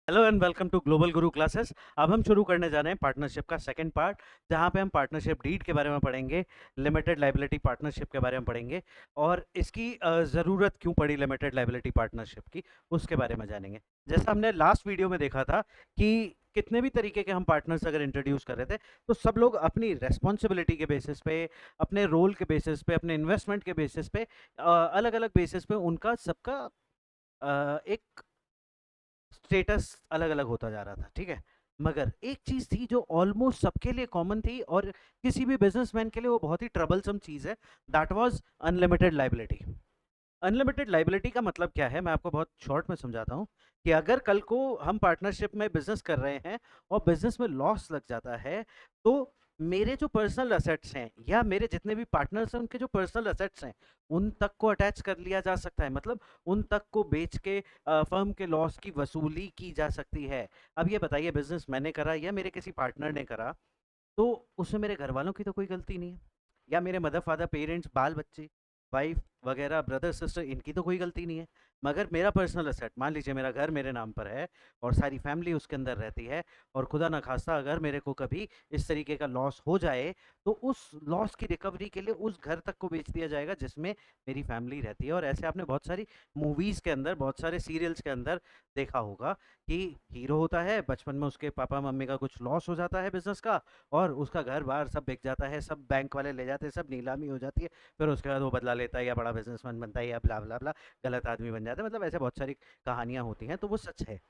Hello and welcome to Global Guru Classes. अब हम शुरू करने जा रहे हैं पार्टनरशिप का सेकंड पार्ट, जहां पे हम पार्टनरशिप डीड के बारे में पढ़ेंगे, लिमिटेड लायबिलिटी पार्टनरशिप के बारे में पढ़ेंगे और इसकी ज़रूरत क्यों पड़ी लिमिटेड लायबिलिटी पार्टनरशिप की, उसके बारे में जानेंगे। जैसा हमने लास्ट वीडियो में देखा था कि कितने भी तरीके के हम पार्टनर्स अगर इंट्रोड्यूस कर रहे थे तो सब लोग अपनी रेस्पॉन्सिबिलिटी के बेसिस पे, अपने रोल के बेसिस पे, अपने इन्वेस्टमेंट के बेसिस पे, अलग अलग बेसिस पे उनका सबका एक स्टेटस अलग अलग होता जा रहा था। ठीक है, मगर एक चीज थी जो ऑलमोस्ट सबके लिए कॉमन थी और किसी भी बिजनेसमैन के लिए वो बहुत ही ट्रबलसम चीज है। That was unlimited liability. Unlimited liability का मतलब क्या है, मैं आपको बहुत शॉर्ट में समझाता हूँ कि अगर कल को हम पार्टनरशिप में बिजनेस कर रहे हैं और बिजनेस में लॉस लग जाता है तो मेरे जो पर्सनल असेट्स हैं या मेरे जितने भी पार्टनर्स हैं उनके जो पर्सनल असेट्स हैं उन तक को अटैच कर लिया जा सकता है। मतलब उन तक को बेच के फर्म के लॉस की वसूली की जा सकती है। अब ये बताइए, बिजनेस मैंने करा या मेरे किसी पार्टनर ने करा तो उसमें मेरे घर वालों की तो कोई गलती नहीं है, या मेरे मदर फादर पेरेंट्स बाल बच्चे वाइफ वगैरह ब्रदर सिस्टर इनकी तो कोई गलती नहीं है। मगर मेरा पर्सनल असेट, मान लीजिए मेरा घर मेरे नाम पर है और सारी फैमिली उसके अंदर रहती है और खुदा ना खास्ता अगर मेरे को कभी इस तरीके का लॉस हो जाए तो उस लॉस की रिकवरी के लिए उस घर तक को बेच दिया जाएगा जिसमें मेरी फैमिली रहती है। और ऐसे आपने बहुत सारी मूवीज़ के अंदर, बहुत सारे सीरियल्स के अंदर देखा होगा कि हीरो होता है, बचपन में उसके पापा मम्मी का कुछ लॉस हो जाता है बिजनेस का और उसका घर बार सब बिक जाता है, सब बैंक वाले ले जाते हैं, सब नीलामी हो जाती है, फिर उसके बाद वो बदला लेता है या बड़ा बिजनेसमैन बनता है या ब्ला ब्ला ब्ला गलत आदमी बन जाता है। मतलब ऐसे बहुत सारी कहानियां होती हैं, तो वो सच है,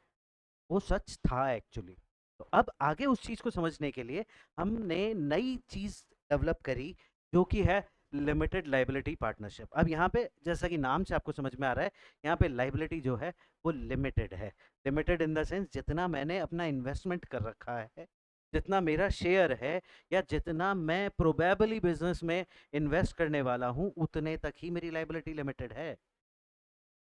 वो सच था एक्चुअली। तो अब आगे उस चीज को समझने के लिए हमने नई चीज डेवलप करी जो कि है लिमिटेड लाइबिलिटी पार्टनरशिप। अब यहाँ पे जैसा कि नाम से आपको समझ में आ रहा है, यहाँ पे लाइबिलिटी जो है वो लिमिटेड है। लिमिटेड इन द सेंस जितना मैंने अपना इन्वेस्टमेंट कर रखा है, जितना मेरा शेयर है या जितना मैं प्रोबेबली बिजनेस में इन्वेस्ट करने वाला हूँ उतने तक ही मेरी लाइबिलिटी लिमिटेड है।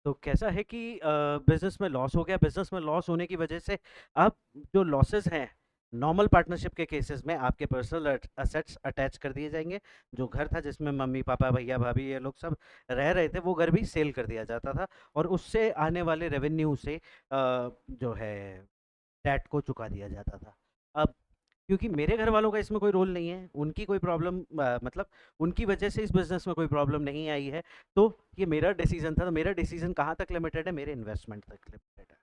तो कैसा है कि बिजनेस में लॉस हो गया, बिजनेस में लॉस होने की वजह से अब जो लॉसेस हैं नॉर्मल पार्टनरशिप के केसेस में आपके पर्सनल असेट्स अटैच कर दिए जाएंगे। जो घर था जिसमें मम्मी पापा भैया भाभी ये लोग सब रह रहे थे वो घर भी सेल कर दिया जाता था और उससे आने वाले रेवेन्यू से जो है डेट को चुका दिया जाता था। अब क्योंकि मेरे घर वालों का इसमें कोई रोल नहीं है, उनकी कोई प्रॉब्लम मतलब उनकी वजह से इस बिज़नेस में कोई प्रॉब्लम नहीं आई है, तो ये मेरा डिसीज़न था। तो मेरा डिसीज़न कहाँ तक लिमिटेड है, मेरे इन्वेस्टमेंट तक लिमिटेड है।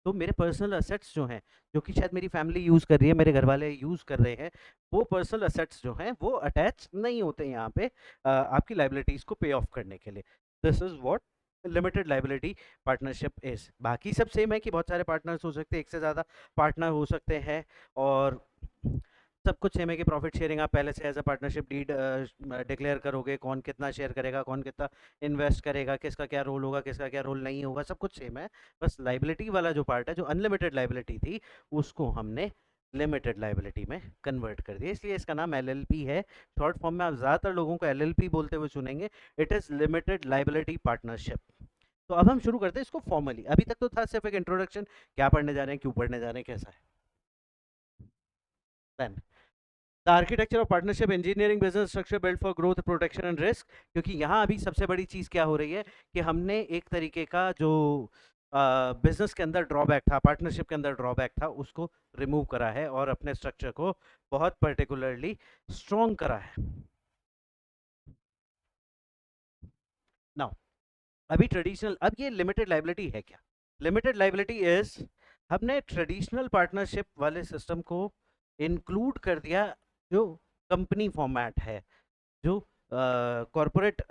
तो मेरे पर्सनल असेट्स जो हैं, जो कि शायद मेरी फैमिली यूज़ कर रही है, मेरे घर वाले यूज़ कर रहे हैं, वो पर्सनल असेट्स जो हैं वो अटैच नहीं होते यहाँ पे आपकी लाइबिलिटीज़ को पे ऑफ करने के लिए। This is what limited liability partnership is. बाकी सब सेम है कि बहुत सारे पार्टनर्स हो सकते हैं, एक से ज़्यादा पार्टनर हो सकते हैं और सब कुछ सेम है कि प्रॉफिट शेयरिंग आप पहले से as a partnership deed declare करोगे, कौन कितना शेयर करेगा, कौन कितना इन्वेस्ट करेगा, किसका क्या रोल होगा, किसका क्या रोल नहीं होगा, सब कुछ सेम है। बस लाइबिलिटी वाला जो पार्ट है, जो अनलिमिटेड लाइबिलिटी थी, उसको हमने लिमिटेड लाइबिलिटी में कन्वर्ट कर दिया, इसलिए इसका नाम एलएलपी है। शॉर्ट फॉर्म में आप ज़्यादातर लोगों को एलएलपी बोलते हुए सुनेंगे। It is limited liability partnership. तो अब हम शुरू करते हैं इसको फॉर्मली। अभी तक तो था सिर्फ एक इंट्रोडक्शन, क्या पढ़ने जा रहे हैं, क्यों पढ़ने जा रहे हैं, कैसा है। The architecture of partnership engineering business structure build for growth protection and risk. क्योंकि यहाँ अभी सबसे बड़ी चीज़ क्या हो रही है कि हमने एक तरीके का जो बिजनेस के अंदर ड्रॉबैक था, पार्टनरशिप के अंदर ड्रॉबैक था, उसको रिमूव करा है और अपने स्ट्रक्चर को बहुत पर्टिकुलरली स्ट्रॉन्ग करा है। नाउ अभी ट्रेडिशनल, अब ये लिमिटेड लाइबिलिटी है क्या? लिमिटेड लाइबिलिटी इज, हमने ट्रेडिशनल पार्टनरशिप वाले सिस्टम को इंक्लूड कर दिया जो कंपनी फॉर्मेट है, जो corporate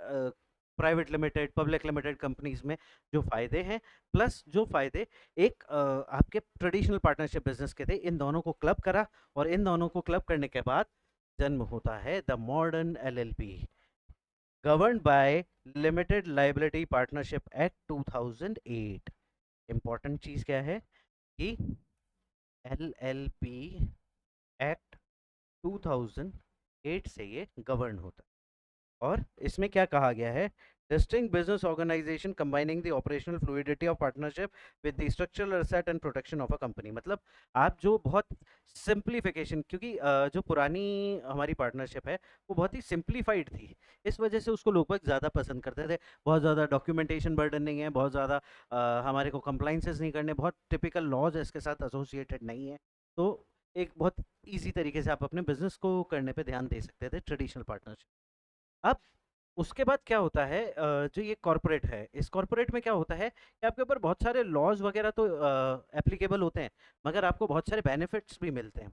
private limited public limited companies में जो फायदे हैं, प्लस जो फायदे एक आपके ट्रेडिशनल पार्टनरशिप बिजनेस के थे, इन दोनों को क्लब करा और इन दोनों को क्लब करने के बाद जन्म होता है the modern LLP, governed by Limited Liability Partnership Act 2008। Important चीज क्या है कि एलएलपी एक्ट 2008 से ये गवर्न होता है। और इसमें क्या कहा गया है, Distinct business organization combining the operational fluidity of partnership with the structural asset and protection of a company। मतलब आप जो बहुत सिंप्लीफिकेशन, क्योंकि जो पुरानी हमारी पार्टनरशिप है वो बहुत ही सिंप्लीफाइड थी, इस वजह से उसको लोग बहुत ज़्यादा पसंद करते थे। बहुत ज़्यादा डॉक्यूमेंटेशन बर्डन नहीं है, बहुत ज़्यादा हमारे को कंप्लाइंसेस नहीं करने, बहुत टिपिकल लॉज इसके साथ एसोसिएटेड नहीं है। तो एक बहुत ईजी तरीके से आप अपने बिजनेस को करने पे ध्यान दे सकते थे ट्रेडिशनल पार्टनरशिप। अब उसके बाद क्या होता है, जो ये कॉर्पोरेट है, इस कॉर्पोरेट में क्या होता है कि आपके ऊपर बहुत सारे लॉज वगैरह तो एप्लीकेबल होते हैं, मगर आपको बहुत सारे बेनिफिट्स भी मिलते हैं।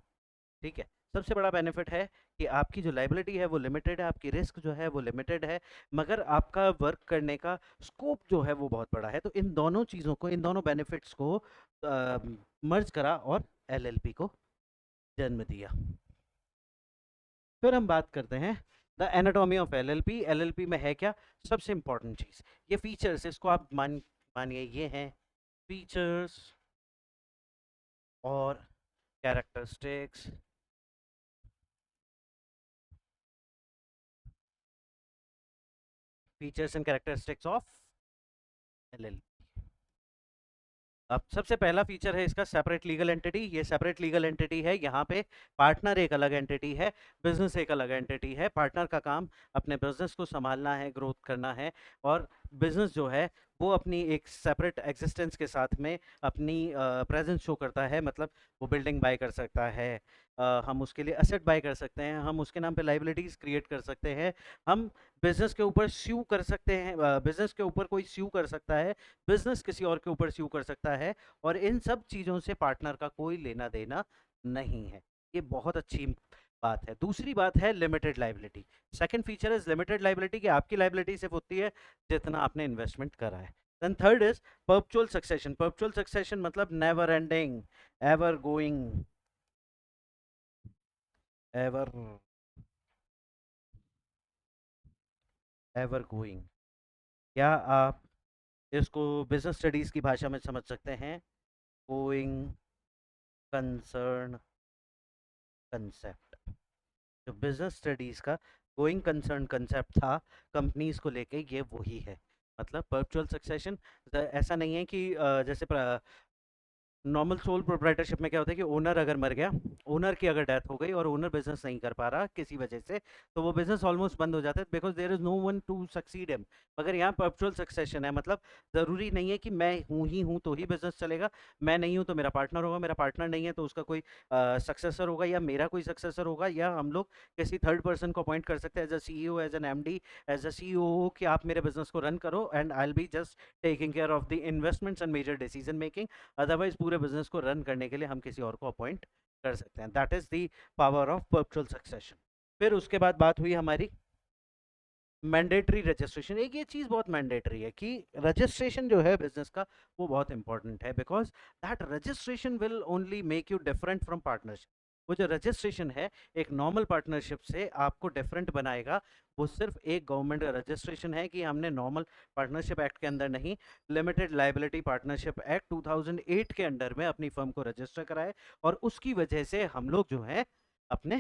ठीक है, सबसे बड़ा बेनिफिट है कि आपकी जो लाइबिलिटी है वो लिमिटेड है, आपकी रिस्क जो है वो लिमिटेड है, मगर आपका वर्क करने का स्कोप जो है वो बहुत बड़ा है। तो इन दोनों चीज़ों को, इन दोनों बेनिफिट्स को मर्ज करा और एलएलपी को जन्म दिया। फिर हम बात करते हैं the anatomy of LLP. LLP में है क्या सबसे इंपॉर्टेंट चीज़, ये फीचर्स, इसको आप मानिए ये हैं फीचर्स और characteristics. Features and characteristics of LLP. अब सबसे पहला फीचर है इसका सेपरेट लीगल एंटिटी। ये सेपरेट लीगल एंटिटी है, यहाँ पे पार्टनर एक अलग एंटिटी है, बिजनेस एक अलग एंटिटी है। पार्टनर का काम अपने बिजनेस को संभालना है, ग्रोथ करना है, और बिजनेस जो है वो अपनी एक सेपरेट एग्जिस्टेंस के साथ में अपनी प्रेजेंस शो करता है। मतलब वो बिल्डिंग बाय कर सकता है, हम उसके लिए असेट बाय कर सकते हैं, हम उसके नाम पे लाइबिलिटीज़ क्रिएट कर सकते हैं, हम बिजनेस के ऊपर स्यू कर सकते हैं, बिजनेस के ऊपर कोई स्यू कर सकता है, बिजनेस किसी और के ऊपर स्यू कर सकता है, और इन सब चीज़ों से पार्टनर का कोई लेना देना नहीं है। ये बहुत अच्छी बात है। दूसरी बात है limited liability. Second feature is limited liability, कि आपकी लाइबिलिटी सिर्फ होती है जितना आपने इन्वेस्टमेंट करा है। Then third is perpetual succession. Perpetual succession मतलब never ending, ever going, ever ever going. क्या आप इसको बिजनेस स्टडीज की भाषा में समझ सकते हैं? Going concern concept. जो बिजनेस स्टडीज का गोइंग कंसर्न कंसेप्ट था कंपनीज को लेके, ये वही है। मतलब परपेचुअल सक्सेशन ऐसा नहीं है कि जैसे नॉर्मल सोल प्रोप्राइटरशिप में क्या होता है कि ओनर अगर मर गया, ओनर की अगर डेथ हो गई और ओनर बिजनेस नहीं कर पा रहा किसी वजह से, तो वो बिजनेस ऑलमोस्ट बंद हो जाता है, because there is no one to succeed him. मगर यहाँ परपेचुअल सक्सेशन है, मतलब ज़रूरी नहीं है कि मैं हूँ तो ही बिजनेस चलेगा, मैं नहीं हूँ तो मेरा पार्टनर होगा, मेरा पार्टनर नहीं है तो उसका कोई सक्सेसर होगा, या मेरा कोई सक्सेसर होगा, या हम लोग किसी थर्ड पर्सन को अपॉइंट कर सकते हैं as a CEO, as an MD, as a CEO, कि आप मेरे बिजनेस को रन करो and I will be just taking care of the investments and major decision making. Otherwise पूरे बिजनेस को रन करने के लिए हम किसी और को अपॉइंट कर सकते हैं। That is the power of perpetual succession. फिर उसके बाद बात हुई हमारी मैंडेटरी रजिस्ट्रेशन। एक ये चीज़ बहुत मैंडेटरी है कि रजिस्ट्रेशन जो है बिजनेस का वो बहुत इंपॉर्टेंट है, because that registration will only make you different from partnership. वो जो रजिस्ट्रेशन है एक नॉर्मल पार्टनरशिप से आपको डिफरेंट बनाएगा। वो सिर्फ एक गवर्नमेंट का रजिस्ट्रेशन है कि हमने नॉर्मल पार्टनरशिप एक्ट के अंदर नहीं, लिमिटेड लाइबिलिटी पार्टनरशिप एक्ट 2008 के अंडर में अपनी फर्म को रजिस्टर कराए, और उसकी वजह से हम लोग जो है अपने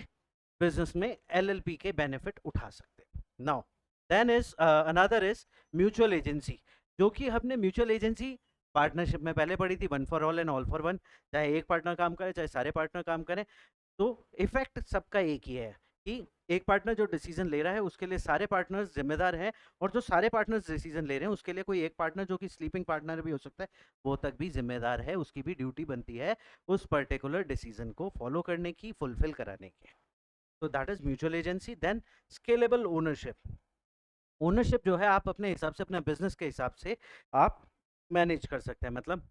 बिजनेस में LLP के बेनिफिट उठा सकते हैं। Now then is another is mutual agency, जो कि हमने म्यूचुअल एजेंसी पार्टनरशिप में पहले पढ़ी थी, one for all and all for one. चाहे एक पार्टनर काम करे चाहे सारे पार्टनर काम करें, तो इफेक्ट सबका एक ही है कि एक पार्टनर जो डिसीजन ले रहा है उसके लिए सारे पार्टनर्स जिम्मेदार हैं, और जो सारे पार्टनर्स डिसीजन ले रहे हैं उसके लिए कोई एक पार्टनर जो कि स्लीपिंग पार्टनर भी हो सकता है वो तक भी जिम्मेदार है, उसकी भी ड्यूटी बनती है उस पर्टिकुलर डिसीजन को फॉलो करने की, फुलफिल कराने की। तो that is mutual agency. Then scalable ownership. Ownership जो है आप अपने हिसाब से, अपने बिजनेस के हिसाब से आप मैनेज कर सकते हैं। मतलब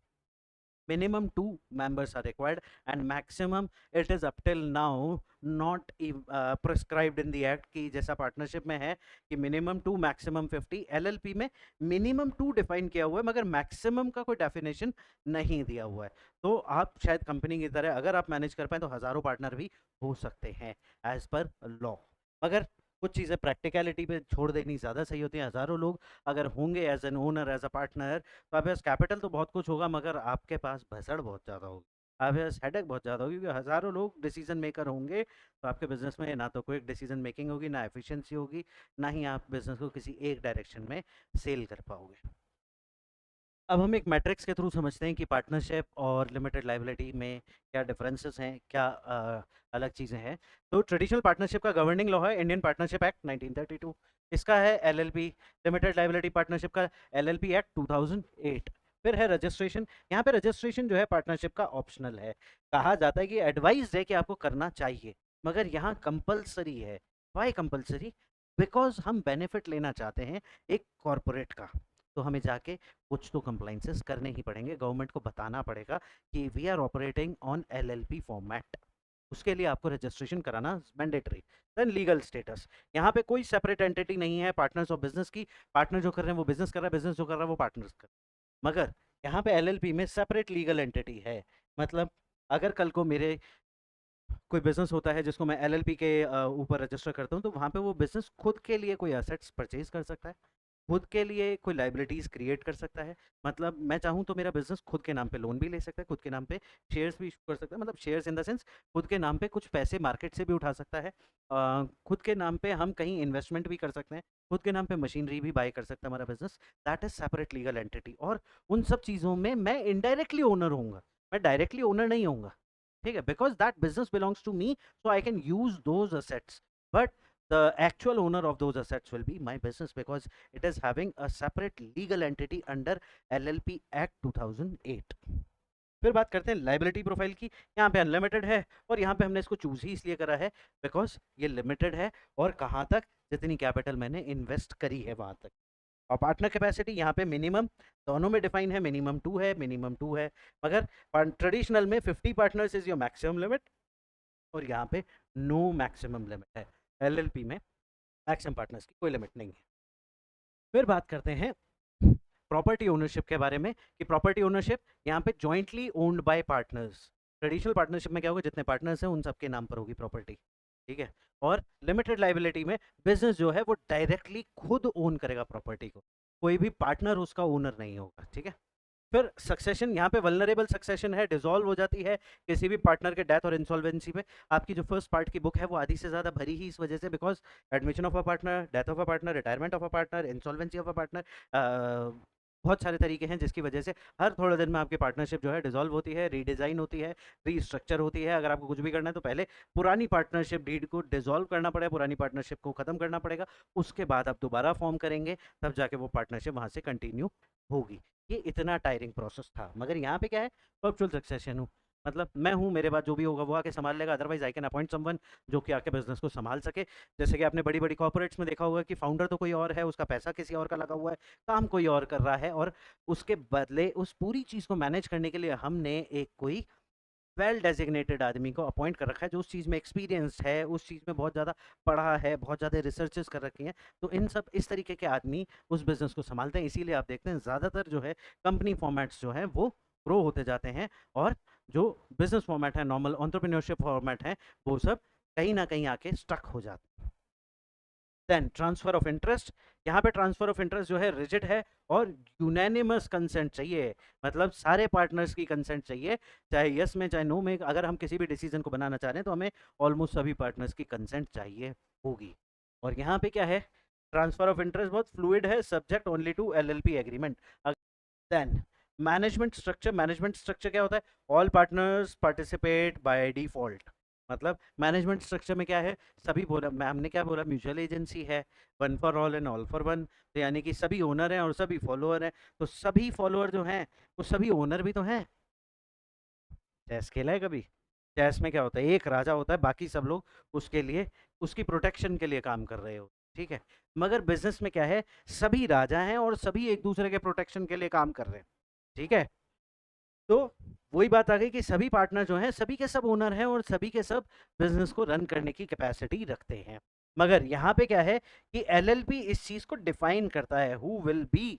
minimum 2 members are required and maximum it is up till now not prescribed in the act, कि जैसा पार्टनरशिप में है कि मिनिमम 2 मैक्सिमम 50, LLP में मिनिमम 2 डिफाइन किया हुआ है मगर मैक्सिमम का कोई डेफिनेशन नहीं दिया हुआ है। तो आप शायद कंपनी की तरह अगर आप मैनेज कर पाए तो हज़ारों पार्टनर भी हो सकते हैं एज पर लॉ, मगर कुछ चीज़ें प्रैक्टिकलिटी पे छोड़ देनी ज़्यादा सही होती हैं। हज़ारों लोग अगर होंगे as an owner, as a partner, तो आपके पास कैपिटल तो बहुत कुछ होगा मगर आपके पास भसड़ बहुत ज़्यादा होगी। आपके पास हेडेक बहुत ज़्यादा होगी, क्योंकि हज़ारों लोग डिसीजन मेकर होंगे, तो आपके बिज़नेस में ना तो कोई डिसीजन मेकिंग होगी, ना एफिशिएंसी होगी, ना ही आप बिज़नेस को किसी एक डायरेक्शन में सेल कर पाओगे। अब हम एक मैट्रिक्स के थ्रू समझते हैं कि पार्टनरशिप और लिमिटेड लायबिलिटी में क्या डिफरेंसेस हैं, क्या अलग चीज़ें हैं। तो ट्रेडिशनल पार्टनरशिप का गवर्निंग लॉ है इंडियन पार्टनरशिप एक्ट 1932। इसका है एलएलपी, लिमिटेड लायबिलिटी पार्टनरशिप का एलएलपी एक्ट 2008। फिर है रजिस्ट्रेशन। यहाँ पे रजिस्ट्रेशन जो है पार्टनरशिप का ऑप्शनल है। कहा जाता है कि एडवाइस है कि आपको करना चाहिए, मगर यहाँ कंपलसरी है। Why compulsory? बिकॉज हम बेनिफिट लेना चाहते हैं एक कॉरपोरेट का, तो हमें जाके कुछ तो कंप्लाइंसेस करने ही पड़ेंगे, गवर्नमेंट को बताना पड़ेगा कि we are operating on LLP format. उसके लिए आपको रजिस्ट्रेशन कराना मैंडेटरी। देन लीगल स्टेटस, यहाँ पे कोई सेपरेट एंटिटी नहीं है पार्टनर्स ऑफ बिजनेस की। पार्टनर जो कर रहे हैं वो बिजनेस कर रहा है, बिजनेस जो कर रहा है वो पार्टनर्स कर रहा है। मगर यहाँ पे एलएलपी में सेपरेट लीगल एंटिटी है। मतलब अगर कल को मेरे कोई बिजनेस होता है जिसको मैं एलएलपी के ऊपर रजिस्टर करता हूँ, तो वहाँ पे वो बिजनेस खुद के लिए कोई एसेट्स परचेज कर सकता है, खुद के लिए कोई लाइबिलिटीज़ क्रिएट कर सकता है। मतलब मैं चाहूँ तो मेरा बिज़नेस खुद के नाम पे लोन भी ले सकता है, खुद के नाम पे शेयर्स भी इशू कर सकता है, मतलब शेयर्स इन द सेंस खुद के नाम पे कुछ पैसे मार्केट से भी उठा सकता है। खुद के नाम पे हम कहीं इन्वेस्टमेंट भी कर सकते हैं, खुद के नाम पे मशीनरी भी बाय कर सकता है हमारा business. That is separate legal entity. और उन सब चीज़ों में मैं इनडायरेक्टली ओनर होऊँगा, मैं डायरेक्टली ओनर नहीं होऊँगा, ठीक है? Because that business belongs to me, so I can use those assets. But the actual owner of those assets will be my business, because it is having a separate legal entity under LLP Act 2008। फिर बात करते हैं liability profile की। यहाँ पे unlimited है, और यहाँ पे हमने इसको चूज ही इसलिए करा है बिकॉज ये लिमिटेड है, और कहाँ तक, जितनी कैपिटल मैंने इन्वेस्ट करी है वहां तक। और पार्टनर कैपेसिटी यहाँ पे मिनिमम दोनों में डिफाइन है, मिनिमम 2 है, मिनिमम 2 है। मगर ट्रेडिशनल में 50 partners is your maximum limit, और यहाँ पे नो मैक्सिमम लिमिट है। एलएलपी में मैक्सिमम पार्टनर्स की कोई लिमिट नहीं है। फिर बात करते हैं प्रॉपर्टी ओनरशिप के बारे में, कि प्रॉपर्टी ओनरशिप यहाँ पे jointly owned by partners. Traditional partnership में क्या होगा, जितने पार्टनर्स हैं उन सबके नाम पर होगी प्रॉपर्टी, ठीक है? और लिमिटेड लाइबिलिटी में बिजनेस जो है वो डायरेक्टली खुद ओन करेगा प्रॉपर्टी को, कोई भी पार्टनर उसका ओनर नहीं होगा, ठीक है? फिर सक्सेशन, यहाँ पे वल्नरेबल सक्सेशन है, डिसॉल्व हो जाती है किसी भी पार्टनर के डेथ और इंसॉल्वेंसी पे। आपकी जो फर्स्ट पार्ट की बुक है वो आधी से ज़्यादा भरी ही इस वजह से, because admission of a partner, death of a partner, retirement of a partner, insolvency of a partner, बहुत सारे तरीके हैं जिसकी वजह से हर थोड़े दिन में आपकी पार्टनरशिप जो है डिसॉल्व होती है, रीडिज़ाइन होती है, रीस्ट्रक्चर होती है। अगर आपको कुछ भी करना है तो पहले पुरानी पार्टनरशिप डीड को डिसॉल्व करना पड़ेगा, पुरानी पार्टनरशिप को ख़त्म करना पड़ेगा, उसके बाद आप दोबारा फॉर्म करेंगे, तब जाके वो पार्टनरशिप वहाँ से कंटिन्यू होगी। ये इतना टायरिंग प्रोसेस था। मगर यहाँ पे क्या है, वर्चुअल सक्सेशन हूँ, मतलब मैं हूँ, मेरे बाद जो भी होगा वो आके संभाल लेगा। Otherwise I can appoint someone जो कि आके बिजनेस को संभाल सके। जैसे कि आपने बड़ी बड़ी कॉर्पोरेट्स में देखा होगा कि फाउंडर तो कोई और है, उसका पैसा किसी और का लगा हुआ है, काम कोई और कर रहा है, और उसके बदले उस पूरी चीज़ को मैनेज करने के लिए हमने एक कोई वेल डेजिग्नेटेड आदमी को अपॉइंट कर रखा है, जो उस चीज़ में एक्सपीरियंस है, उस चीज़ में बहुत ज़्यादा पढ़ा है, बहुत ज़्यादा रिसर्चेस कर रखी हैं। तो इन सब इस तरीके के आदमी उस बिज़नेस को संभालते हैं। इसीलिए आप देखते हैं ज़्यादातर जो है कंपनी फॉर्मेट्स जो हैं वो ग्रो होते जाते हैं, और जो बिज़नेस फॉर्मेट है, नॉर्मल एंटरप्रेन्योरशिप फॉर्मेट है, वो सब कहीं ना कहीं आके स्टक हो जाते हैं। देन ट्रांसफर ऑफ इंटरेस्ट, यहाँ पे ट्रांसफर ऑफ इंटरेस्ट जो है रिजिड है, और यूनैनिमस कंसेंट चाहिए, मतलब सारे पार्टनर्स की कंसेंट चाहिए, चाहे यस में चाहे नो में। अगर हम किसी भी डिसीजन को बनाना चाह रहे हैं तो हमें ऑलमोस्ट सभी पार्टनर्स की कंसेंट चाहिए होगी। और यहाँ पे क्या है, ट्रांसफर ऑफ इंटरेस्ट बहुत फ्लूइड है, subject only to LLP agreement. Then management structure क्या होता है, all partners participate by default. मतलब मैनेजमेंट स्ट्रक्चर में क्या है, सभी बोला, मैम ने क्या बोला, म्यूचुअल एजेंसी है, one for all and all for one, तो यानी कि सभी ओनर हैं और सभी फॉलोअर हैं। तो सभी फॉलोअर जो हैं वो सभी ओनर भी तो हैं। चेस खेला है कभी? चेस में क्या होता है, एक राजा होता है, बाकी सब लोग उसके लिए, उसकी प्रोटेक्शन के लिए काम कर रहे हो, ठीक है? मगर बिजनेस में क्या है, सभी राजा हैं और सभी एक दूसरे के प्रोटेक्शन के लिए काम कर रहे हैं, ठीक है? तो वही बात आ गई कि सभी पार्टनर जो हैं सभी के सब ओनर हैं, और सभी के सब बिजनेस को रन करने की कैपेसिटी रखते हैं। मगर यहाँ पे क्या है कि एलएलपी इस चीज को डिफाइन करता है, who will be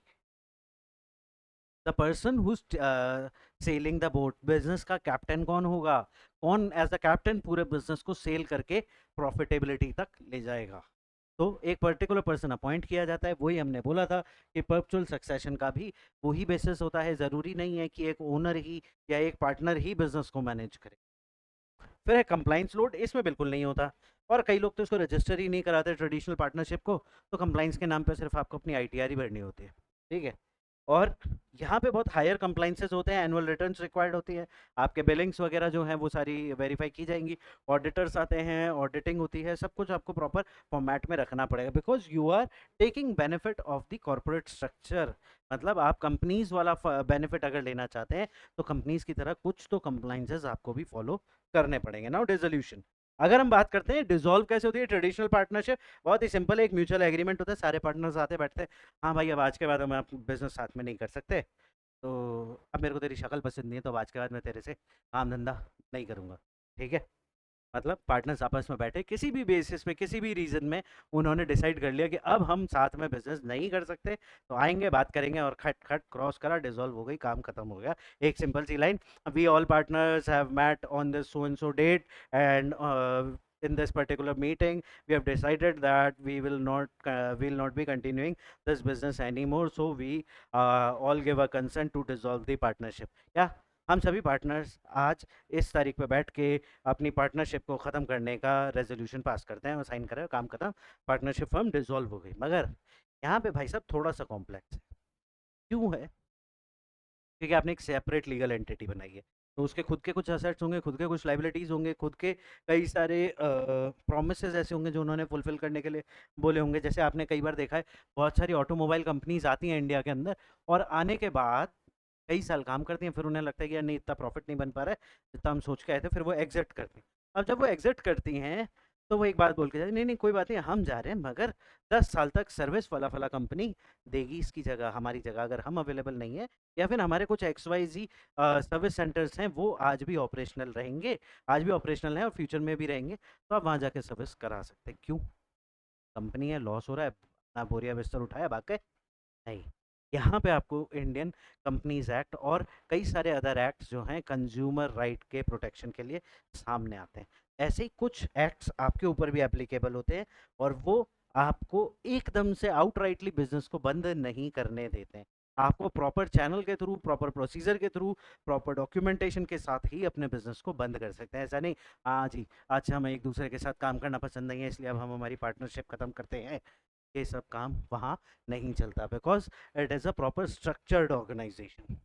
the person who selling the boat. Business का कैप्टन कौन होगा, कौन एज द कैप्टन पूरे बिजनेस को सेल करके प्रॉफिटेबिलिटी तक ले जाएगा। तो एक पर्टिकुलर पर्सन अपॉइंट किया जाता है, वही हमने बोला था कि परपेचुअल सक्सेशन का भी वही बेसिस होता है, ज़रूरी नहीं है कि एक ओनर ही या एक पार्टनर ही बिजनेस को मैनेज करे। फिर है कंप्लाइंस लोड, इसमें बिल्कुल नहीं होता, और कई लोग तो इसको रजिस्टर ही नहीं कराते ट्रेडिशनल पार्टनरशिप को, तो कंप्लाइंस के नाम पे सिर्फ आपको अपनी आईटीआर ही भरनी होती है, ठीक है। और यहाँ पे बहुत हायर कंप्लाइंसेस होते हैं, एनुअल रिटर्न्स रिक्वायर्ड होती है, आपके बिलिंग्स वगैरह जो हैं वो सारी वेरीफाई की जाएंगी, ऑडिटर्स आते हैं, ऑडिटिंग होती है, सब कुछ आपको प्रॉपर फॉर्मेट में रखना पड़ेगा, because you are taking benefit of the corporate structure. मतलब आप कंपनीज वाला बेनिफिट अगर लेना चाहते हैं तो कंपनीज की तरह कुछ तो कंप्लाइंसेस आपको भी फॉलो करने पड़ेंगे। नाउ डिसोल्यूशन, अगर हम बात करते हैं डिसॉल्व कैसे होती है ट्रेडिशनल पार्टनरशिप, बहुत ही सिंपल है, एक म्यूचुअल एग्रीमेंट होता है, सारे पार्टनर्स आते बैठते हैं, हाँ भाई अब आज के बाद हम आप बिजनेस साथ में नहीं कर सकते, तो अब मेरे को तेरी शक्ल पसंद नहीं है, तो अब आज के बाद मैं तेरे से काम धंधा नहीं करूँगा, ठीक है। मतलब पार्टनर्स आपस में बैठे किसी भी बेसिस पे किसी भी रीजन में उन्होंने डिसाइड कर लिया कि अब हम साथ में बिजनेस नहीं कर सकते, तो आएंगे बात करेंगे और खट खट क्रॉस करा, डिसॉल्व हो गई, काम खत्म हो गया। एक सिंपल सी line, we all partners have met on this so and so date and in this particular meeting we have decided that we will not be continuing this business anymore, so we all give a consent to dissolve the partnership। या हम सभी partners आज इस तारीख पे बैठ के अपनी पार्टनरशिप को ख़त्म करने का रेजोल्यूशन पास करते हैं और साइन करें, काम खत्म, पार्टनरशिप फर्म डिसॉल्व हो गई। मगर यहाँ पे भाई साहब थोड़ा सा कॉम्प्लेक्स है। क्यों है? क्योंकि आपने एक सेपरेट लीगल एंटिटी बनाई है, तो उसके खुद के कुछ असेट्स होंगे, खुद के कुछ लाइबिलिटीज़ होंगे, खुद के कई सारे प्रोमिसेस ऐसे होंगे जो उन्होंने फुलफिल करने के लिए बोले होंगे। जैसे आपने कई बार देखा है, बहुत सारी ऑटोमोबाइल कंपनीज आती हैं इंडिया के अंदर, और आने के बाद कई साल काम करती हैं, फिर उन्हें लगता है कि यार नहीं इतना प्रॉफिट नहीं बन पा रहा है जितना हम सोच के आए थे, फिर वो एग्जिट करती हैं। अब जब वो एग्जिट करती हैं तो वो एक बात बोल के जाती नहीं नहीं कोई बात नहीं, हम जा रहे हैं, मगर 10 साल तक सर्विस फला फला कंपनी देगी इसकी जगह, हमारी जगह अगर हम अवेलेबल नहीं है, या फिर हमारे कुछ XYZ सर्विस सेंटर्स हैं वो आज भी ऑपरेशनल रहेंगे, आज भी ऑपरेशनल हैं और फ्यूचर में भी रहेंगे, तो आप वहाँ जाके सर्विस करा सकते हैं। क्यों? कंपनी है, लॉस हो रहा है, अपना बोरिया बिस्तर उठाया भाग गए? नहीं। यहाँ पे आपको इंडियन कंपनीज एक्ट और कई सारे अदर एक्ट्स जो हैं कंज्यूमर राइट के प्रोटेक्शन के लिए सामने आते हैं। ऐसे ही कुछ एक्ट्स आपके ऊपर भी एप्लीकेबल होते हैं, और वो आपको एकदम से आउटराइटली बिजनेस को बंद नहीं करने देते हैं। आपको प्रॉपर चैनल के थ्रू, प्रॉपर प्रोसीजर के थ्रू, प्रॉपर डॉक्यूमेंटेशन के साथ ही अपने बिजनेस को बंद कर सकते हैं। ऐसा नहीं हाँ जी अच्छा हमें एक दूसरे के साथ काम करना पसंद नहीं है इसलिए अब हम हमारी पार्टनरशिप खत्म करते हैं, ये सब काम वहाँ नहीं चलता, because it is a proper structured organisation.